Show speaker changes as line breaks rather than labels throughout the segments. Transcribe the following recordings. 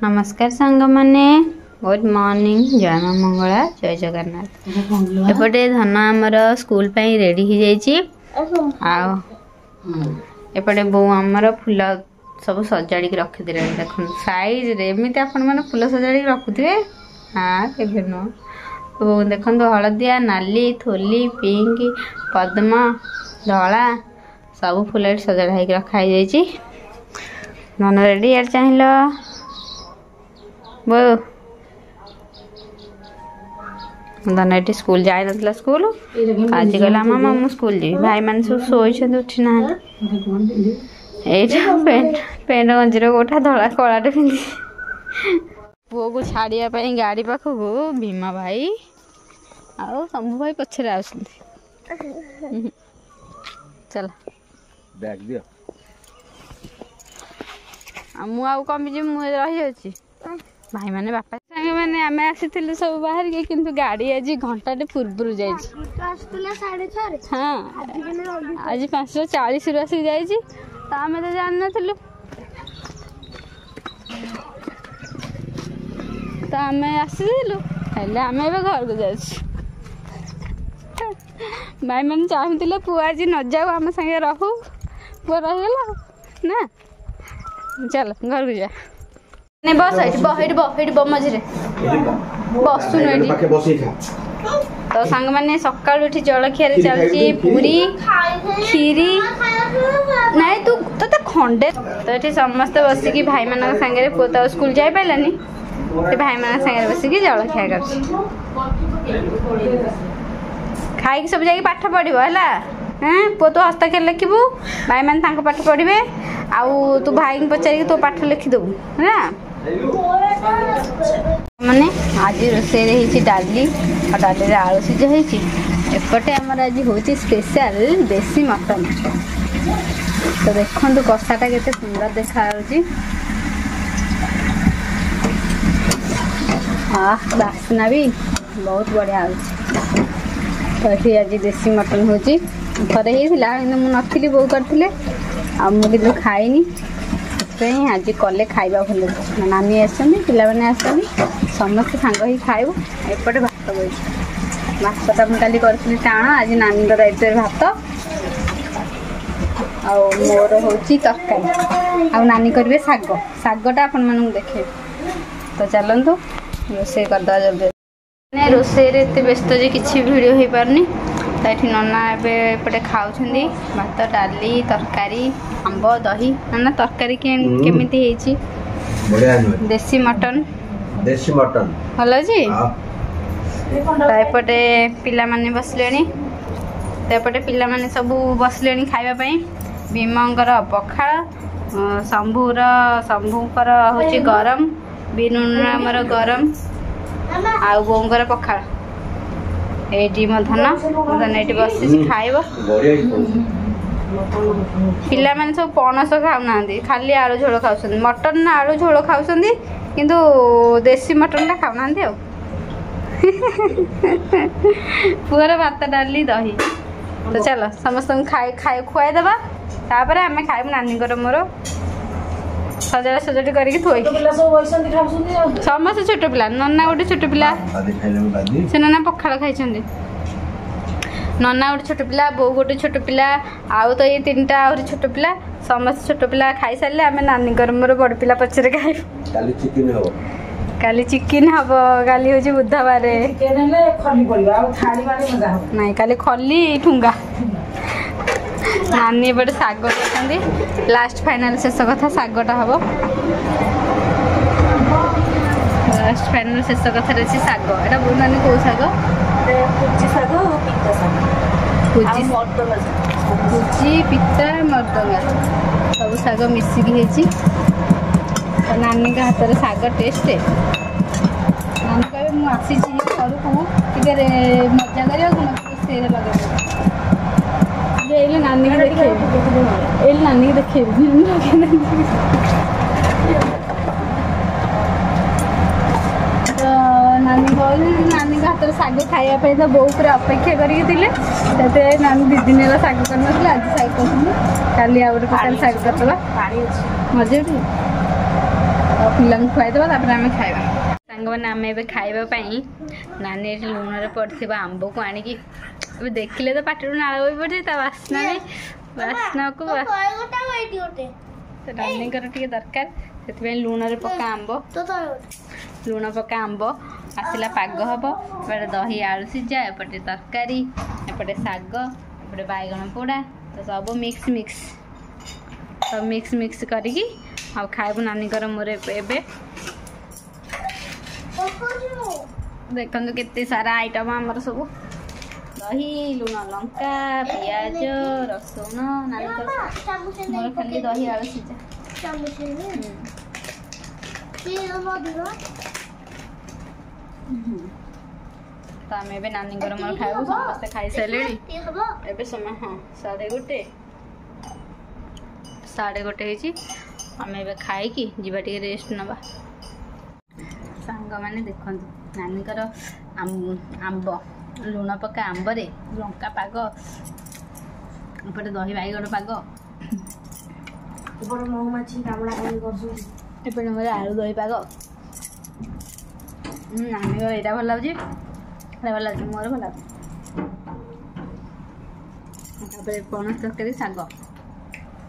नमस्कार सांग माने गुड मॉर्निंग जय मां मंगला जय जगन्नाथ एपटे धन आमर स्कूल पे रेडी हो जाइए एपटे बो आमर फूल सब सजाड़ी रखी देख साइज एमती आपण मैंने फूल सजाड़ी रखुवे हाँ के नुह देखो हलदिया नाली थोली पिंक पद्म धला सब फूल सजाड़ा रखाई जाइए नन रेडी यार चाहिए बो धन ये स्कूल जाए ना स्कूल आज कहला मामा मु स्कूल जी भाई मान सब शोचे उठी ना पेंट पेंट गंजीर गोटा धला कलाटे पिंधि पुओ को छाड़िया गाड़ी पाखक भीमा भाई आउ शंभु भाई पछरे आस चल बैग दियो मु आउ कमी मुझे रही भाई माने बापा संगे माने आमे आसी सब बाहर के किंतु गाड़ी आज घंटाटे पूर्व जा हाँ आज 5:40 रु आसिक जाइए तो आम तो जान नु तो आम आसीलु आम घर को जा भाई मैंने चाहूले पु आज न जाऊ आम संगे रहू पु रहीगला ना चल घर को जा नहीं बस मझे बसुन तो सांग मैंने सका जलखिया चलती पूरी खीरी नाई तू तो खंडे तो ये समस्ते बसिकी भाई मान सागर पु तो स्कूल जाई पारानी भाई मान सागर बसिकी जलखिया कर खाई सब जाके पाठ पढ़व है पु तो हस्ताक्षर लिखबू भाई मैंने पाठ पढ़े आउ तू भाई पचार तो पाठ लिखिदेबू है मैंने आज रोसे डाली और डाली आलू सीझा एपटे आमर आज हूँ स्पेशल देसी मटन तो देखो कषाटा केते सुंदर देखा बास्ना भी बहुत बढ़िया तो ये आज देसी मटन हूँ थे होता मुझे बो करते मुझे खाईनी आज कले खाइबा भल नानी आसनी पाने आसनी समस्त सांग ही खाइबू एपटे भात बही भातटा मुझे करी टाण आज नानी दायित्व भात मोर हूँ तरकारी आ नानी करेंगे शाग शागटा आपण मानक देखे तो चलतु रोसे करदे जल्दी रोसे व्यस्त जे किसी भिडियो हो पारनी तो ये नना एपटे खाऊँ भात डाली तरकारी आंब दही ना तरकारी केमी देसी मटन भल अच्छी तो एपटे पिला माने बसले तो एपटे पिला माने सब बसले खावाई भीमंकर पखाड़ शंभुकर हूँ गरम बिनुर गरम आ बोंगर पखाड़ ये धन ये बस खाइब पिला माने सब पणस खाऊना खाली आलू झोल खाऊँ मटन ना आलू झोल खाऊँ किंतु देसी मटन टा खाऊना पुअर भात डाली दही तो चलो समस्त खाई खुआई देवा तापर आम खाइबू नानी मोर सजा सजाड़ी करके थोई समस्त छोट पिला नना गोटे छोट पिला से नना पखाड़ खाई नना गोटे छोट पिला बो गोटे छोट पिला आउ तो ये 3टा आहरी छोट पिला समस्त छोट पिला खाई सारे आम नानी मोर बड़ पिला पचरे खाइबू काली चिकेन हम काली हूँ बुधवार नहीं काली खली ठुंगा नानी एपटे शाग कर लास्ट फाइनाल शेष कथा शागटा हम लास्ट फाइनाल शेष कथा अच्छी शाग एटा बोल नानी कौ शाग पूजी पिता मर्दंगा सब शाग मिसिकी नानी का हाथ शाग टेस्ट नानी कहे मुझे आसी घर को मजा कर लगे नानी की देखे नानी की देखे तो नानी कह नानी का हाथ शाग खायापी तो बो पूरा अपेक्षा करते नानी 2 दिन शाग कर आज शाग कर काली आगे प्रकार शाग करदे मजा पिलांकु खुआइदेबा तापर आमे खाइबा सांग माने आमे एबे खाइबा पई नानी एठी लूण रे पड़थिबा आंबो को आनी की एबे देखिले तो पाटिरु नाळ होई पड़े ता वासना को तो नानी कर टिके दरकार से लूण रे पका आंबो लूण पका आंबो आसला पाग हम एपटे दही आलू सीझा एपटे तरकारी एपटे शाग एपटे बैगण पोड़ा तो सब मिक्स मिक्स सब मिक्स मिक्स करी खाइबू नानी कर मोर एबे देखु केते सारा आइटम आमर सब दही लुण लंका पियाज रसुण नानी मोर खाली दही आलू सीझा तो आम ए नानी मोर खाइबू समस्ते खाई सारे एबे समय हाँ 1:30 आम ए खाई जीवा टे रेस्ट नवा सांग मैंने देखु नानी आंब लुण पका आंबरे लंका पाग एपटे दही बैगण पाग एपटे मोर आलू दही पाग नानी यहाँ भल लगे भल लगे मोर भल लगे पणस तरकारी शाग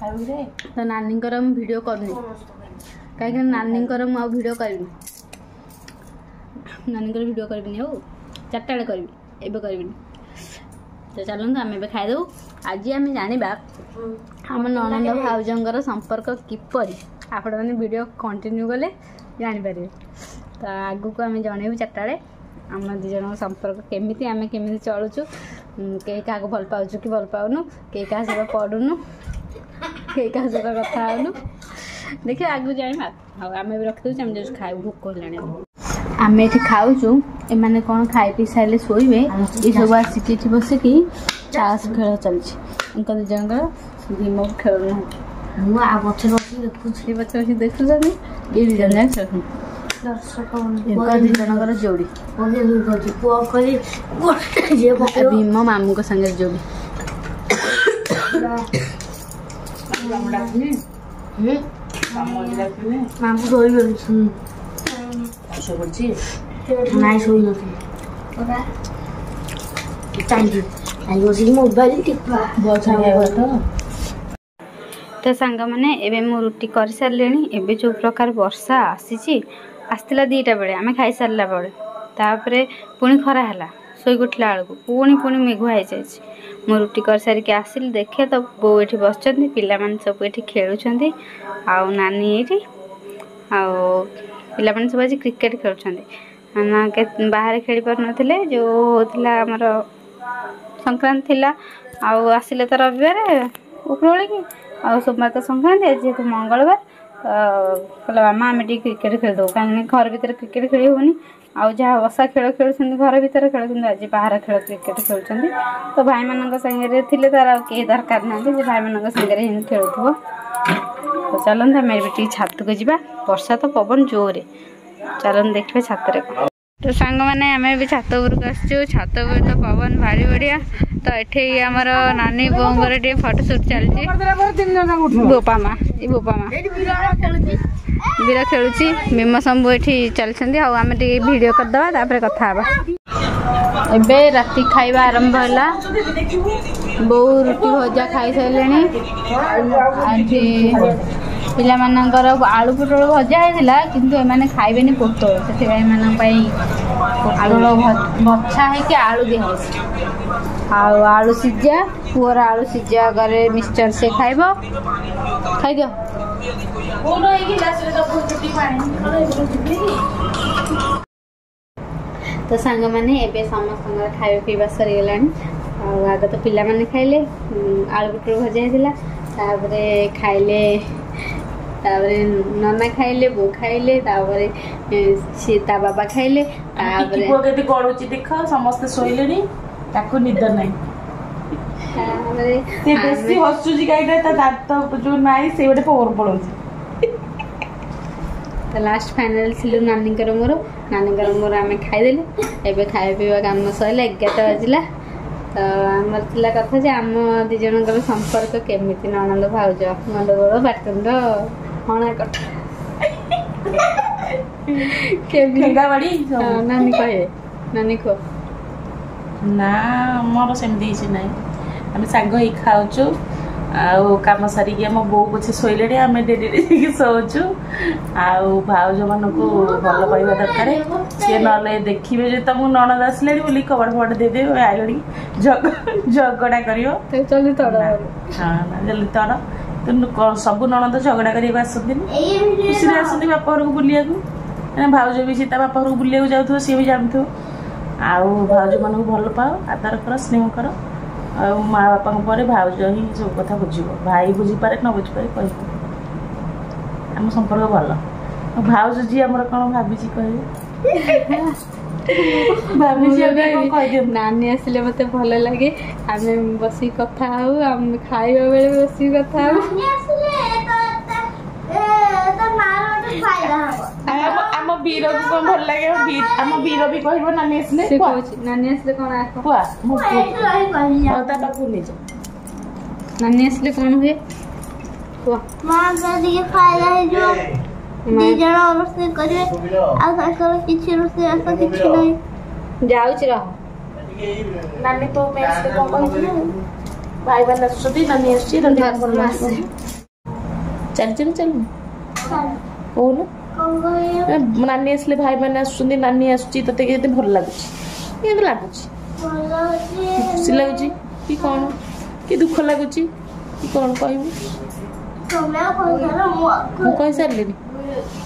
तो नानी वीडियो करनी कहीं नानी वीडियो करी नानी वीडियो करी हो 4टा बेले करी एबे करी तो चलते आम ए खाईदेव आज आम जाना आम ननंद भाउजर संपर्क किपरि आपण मैंने वीडियो कंटिन्यू कले जापर तो आगू को आम जनइबू 4टा बेले आम दिजन संपर्क केमी आम केमी चलुचु कई क्या भल पाचु कि भल पाऊनु कई क्या सहित पढ़ुनु कई क्या सहित कथा होनु देखिए आगू जाइबा आम भी रखी दूँ जो खाई भोक होगा आम ये खाऊचु एमाने कौन खाई पी सारे शोबे ये सब आसिकी बसिकी ताश खेल चलती दिजन भीम खेल बच्चे देखुं ये दिजन जाए खेल दिजन जोड़ी भीम मामू संगे जोड़ी मामू तो सांग मैंने एबे मु रुटी कर सारे एबे जो प्रकार वर्षा आसला 2टा बेले आम खाई सारा बेले तापर पुणी खरा है शोक उठला बेलू पुणी मेघुआ हो जाए मु रुटी कर सारिक आसिली देखे तो बो ये बस पिला सब ये खेलुंट आउ नानी ये पिला सब आज क्रिकेट खेलुंट बाहर खेली पार नथिले जो होता आमर संक्रांति थिला आसिले तो रविवार उपरओली की आ सोमवार तो संक्रांति जेहेतु मंगलवार कहला मामा आम क्रिकेट खेलदे कहीं घर भर क्रिकेट खेली होनी आउ जहाँ बसा खेल खेलुं घर भर खेलुं आज बाहर खेल क्रिकेट खेलुं तो भाई मान सागर थे तार कहीं दरकार ना भाई मान सागर खेलुव तो चलते आम टी छात को जा वर्षा तो पवन जोरे चलते देखिए छात तो सांग मैंने आम भी छात उपरक आसचु छात उपर तो पवन भारी बढ़िया तो ये आमर नानी बोर टे फटोशूट चलती बोपा माँ बीरा खेलुची भीम शंभु ये चलते आम वीडियो करदे कथा एबे राति खाइबा आरंभ है बो रुटी भजा खाई सारे पिला मानकर आलू पोटल भजा होता किंतु एमाने खाइबेनी पोटल से पोटल बछा है कि आलू दिखाई आलू सीझा पुअर आलू सीझा करे मिक्सचर से खाइब खाई दियो तो सांग मैंने एबे समस्त खाଇବା पीवा सरी गलानी आगे तो पिला माने खाइले आलू पोटल भजा होता खाइले नना खाइले बो खाइले ता बाबा खाइले
देख समस्ते शोले ताको निद ना हसुची गाईटा दात जो ना से गोटे पोर पड़ो
लास्ट फाइनल थी नानी मोर आम खाईदेलु एबे खाଇବା पीवा काम सैला 11टा बाजिला तो आमर थिला कथा जे आम दिजनकर संपर्क केमिति ननंद भाउज गंडगोल बाटुंड हणा कटा
ଠେଙ୍ଗା ବାଡ଼ି
ନାନୀ କହେ ନାନୀ କୁହ
ନା ଆମର ସେମିତି କିଛି ନାହିଁ ଆମେ ସାଙ୍ଗ ହେଇ ଖାଉଛୁ ଆଉ କାମ ସାରିକି ଆମ ବୋଉ ପଛେ ଶୋଇଲେଣି ଆମେ ଡେରିରେ ଯାଇକି ଶୋଉଛୁ ଆଉ ଭାଉଜ ମାନଙ୍କୁ ଭଲ ପାଇବା ଦରକାର ସିଏ ନହେଲେ ଦେଖିବେ ଯେ ତମକୁ ନଣନ୍ଦ ଆସିଲେଣି ବୋଲି କବାଟ ଫବାଟ ଦେଇଦେବେ ଆଇଲେଣି ଝଗଡ଼ା କରିବ
ଜଲ୍ଦି ତଡ଼
ହଁ ନା ଜଲ୍ଦି ତର ସବୁ ନଣନ୍ଦ ଝଗଡ଼ା କରିବାକୁ ଆସନ୍ତିନି ଖୁସିରେ ଆସନ୍ତି ବାପା ଘରକୁ ବୁଲିବାକୁ ଭାଉଜ ବି ସେ ତା ବାପା ଘରକୁ ବୁଲିବାକୁ ଯାଉଥିବ ସିଏ ବି ଜାଣୁଥିବ ଆଉ ଭାଉଜ ମାନଙ୍କୁ ଭଲ ପାଅ ଆଦର କର ସ୍ନେହ କର ଆଉ ମା ବାପାଙ୍କ ପରେ ଭାଉଜ ହିଁ ସବୁ କଥା ବୁଝିବ ଭାଇ ବୁଝିପାରେ ନ ବୁଝିପାରେ କହିବ ଆମ ସମ୍ପର୍କ ଭଲ ଆଉ ଭାଉଜ ଯିଏ ଆମର କ'ଣ ଭାବିଛି କହିବେ
ନାନୀ ଆସିଲେ ମତେ ଭଲ ଲାଗେ ଆମେ ବସିକି କଥା ହଉ ଆମେ ଖାଇବା ବେଳେ ବସିକି କଥା ହଉ
ଆମ ବୀରକୁ କ'ଣ ଭଲ ଲାଗେ ଆମ ବୀର ବି କହିବ ନାନୀ ଆସିଲେ
ସେ କହୁଛି ନାନୀ ଆସିଲେ କ'ଣ
ତା ପାଖକୁ ନେଇଛ
ନାନୀ ଆସିଲେ କ'ଣ ହୁଏ କୁହ
ଦି ଜଣ ରୋଷେଇ କରିବେ ଆଉ ତାଙ୍କର କିଛି ରୋଷେଇ ବାସ କିଛି ନାହିଁ
ଯାଉଛି ରହ
ନାନୀ ତୋ ମେସରେ କ'ଣ କହିଥିଲୁ ଭାଇମାନେ ଆସୁଛନ୍ତି ନାନୀ ଆସୁଛି ଚାଲୁନି କହୁନୁ ନାନୀ ଆସିଲେ ଭାଇମାନେ ଆସୁଛନ୍ତି ନାନୀ ଆସୁଛି ତତେ କେତେ ଭଲ ଲାଗୁଛି କେମିତି ଲାଗୁଛି ଖୁସି ଲାଗୁଛି କି କ'ଣ କି ଦୁଃଖ ଲାଗୁଛି କି କ'ଣ କହିବୁ ମୁଁ କହିସାରିଲିନି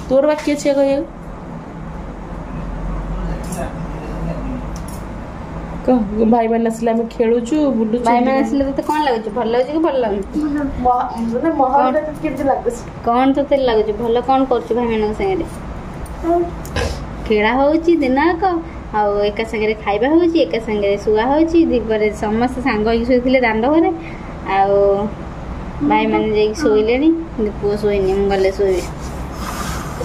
ତୋର ବାକି ଅଛି କହିବାକୁ ଭାଇମାନେ ଆସିଲେ ଆମେ ଖେଳୁଛୁ ବୁଲୁଛୁ
ଭାଇମାନେ ଆସିଲେ ତତେ କ'ଣ ଲାଗୁଛି ଭଲ ଲାଗୁଛି କି ଭଲ ଲାଗୁଛି
କେମିତି ଲାଗୁଛି
କ'ଣ ତତେ ଲାଗୁଛି ଭଲ କ'ଣ କରୁଛୁ ଭାଇମାନଙ୍କ ସାଙ୍ଗରେ ଖେଳା ହଉଛି ଦିନ ଯାକ ଆଉ ଏକା ସାଙ୍ଗରେ ଖାଇବା ହଉଛି ଏକା ସାଙ୍ଗରେ ଶୁଆ ହଉଛି ଦିଗରେ ସମସ୍ତେ ସାଙ୍ଗ ହେଇକି ଶୋଇଥିଲେ ଦାଣ୍ଡ ଘରେ ଆଉ ଭାଇମାନେ ଯାଇକି ଶୋଇଲେଣି ପୁଅ ଶୋଇନି ମୁଁ ଗଲେ ଶୋଇବି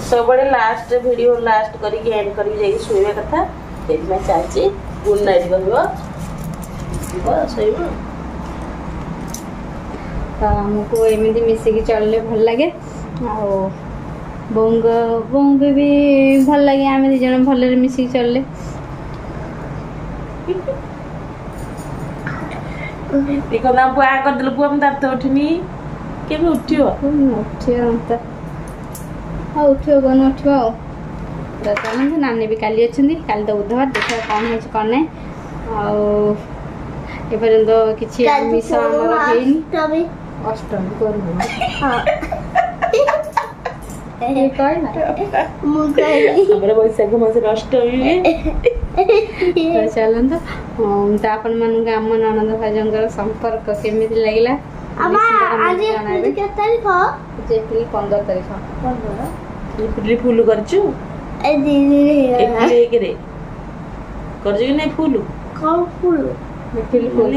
ସବୁବେଳେ ଲାଷ୍ଟ ଭିଡ଼ିଓ ଲାଷ୍ଟ କରିକି ଏଣ୍ଡ କରିକି ଯାଇକି ଶୋଇବା କଥା ସେଥିପାଇଁ ଚାଲିଛି ଗୁଡ୍ ନାଇଟ୍ କହିବ ଯିବ ଶୋଇବ
ତ ଆମକୁ ଏମିତି ମିଶିକି ଚଳିଲେ ଭଲ ଲାଗେ ଆଉ ବୋଉଙ୍କୁ ବି ଭଲ ଲାଗେ ଆମେ ଦି ଜଣ ଭଲରେ ମିଶିକି ଚଳିଲେ
ନା ପୁଅ ଆ କରିଦେଲୁ ପୁଅ ଆମ ଦାନ୍ତ ଉଠିନି କେବେ ଉଠିବ
ଆଉ ଉଠିବ କ'ଣ ଉଠିବ ଆଉ ଚାଲନ୍ତୁ ନାନୀ ବି କାଲି ଅଛନ୍ତି କାଲି ତ ବୁଧବାର ଦେଖିବା କ'ଣ ହେଇଛି କ'ଣ ନାହିଁ ଆଉ ଏପର୍ଯ୍ୟନ୍ତ କିଛି ଆମିଷ ଆମର ହେଇନି ଅଷ୍ଟମୀ କରିବୁ
ବୈଶାଖ ମାସରେ ଅଷ୍ଟମୀ
ଚାଲନ୍ତୁ ତ ଆପଣମାନଙ୍କୁ ଆମ ନଣନ୍ଦ ଭାଉଜଙ୍କର ସମ୍ପର୍କ କେମିତି ଲାଗିଲା
କେତେ ତାରିଖ
ଏପ୍ରିଲ 15 ତାରିଖ
ଏପ୍ରିଲ ଫୁଲ କରିଛୁ କରିଛୁ କି ନାଇଁ ଫୁଲ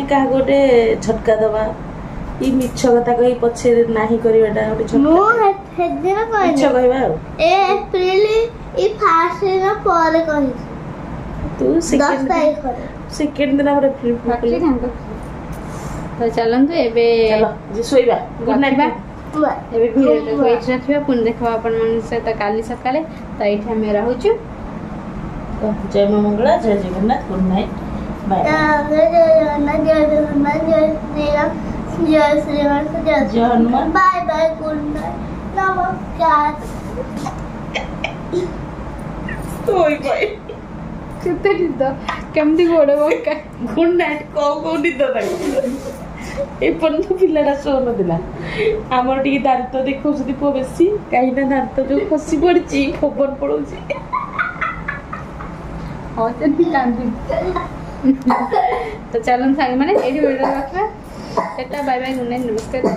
କାହାକୁ ଗୋଟେ ଝଟକା ଦବା ଇ ମିଛ କଥା କହି ପଛରେ ନାହିଁ କରିବାଟା ଗୋଟେ ମିଛ କହିବା ଆଉ
ଏପ୍ରିଲ ପରେ କହିଛି
ତୁ ସେକେଣ୍ଡ ଦିନ ଆମର
ତ ଚାଲନ୍ତୁ ଏବେ
ଶୋଇବା ଗୁଡ୍ ନାଇଟ୍
ଏବେ ଭିଡ଼ିଓଟାକୁ ଏଇଠି ରଖିବା ପୁଣି ଦେଖିବା ଆପଣମାନଙ୍କ ସହିତ କାଲି ସକାଳେ ତ ଏଇଠି ଆମେ ରହୁଛୁ
ଜୟ ମା ମଙ୍ଗଳା ଜୟ ଜଗନ୍ନାଥ ଗୁଡ୍ ନାଇଟ୍ ବାଏ
ଜୟ ଶ୍ରୀରାମ
ଜୟ Hanuman
bye bye good night ନମସ୍କାର
କେତେ ନିଦ କେମିତି ଗୋଡ଼ ବଙ୍କା
ଗୁଡ୍ ନାଇଟ୍ କୋଉ ନିଦ ଏପର୍ଯ୍ୟନ୍ତ ପିଲାଟା ଶୋଉନଥିଲା ଆମର ଟିକେ ଦାନ୍ତ ଦେଖାଉଛନ୍ତି ପୁଅ ବେଶୀ କାହିଁକି ନା ଦାନ୍ତ ଯୋଉ ଖସି ପଡିଛି ପବନ ପଡଉଛି
ହଁ ସେମିତି କାନ୍ଦି ତ ଚାଲନ୍ତୁ ସାଙ୍ଗମାନେ ଏଇଠି ଭିଡ଼ିଓ ରଖିବା ସେଟା ବାଏ ବାଏ ଗୁଡ୍ ନାଇଟ୍ ନମସ୍କାର।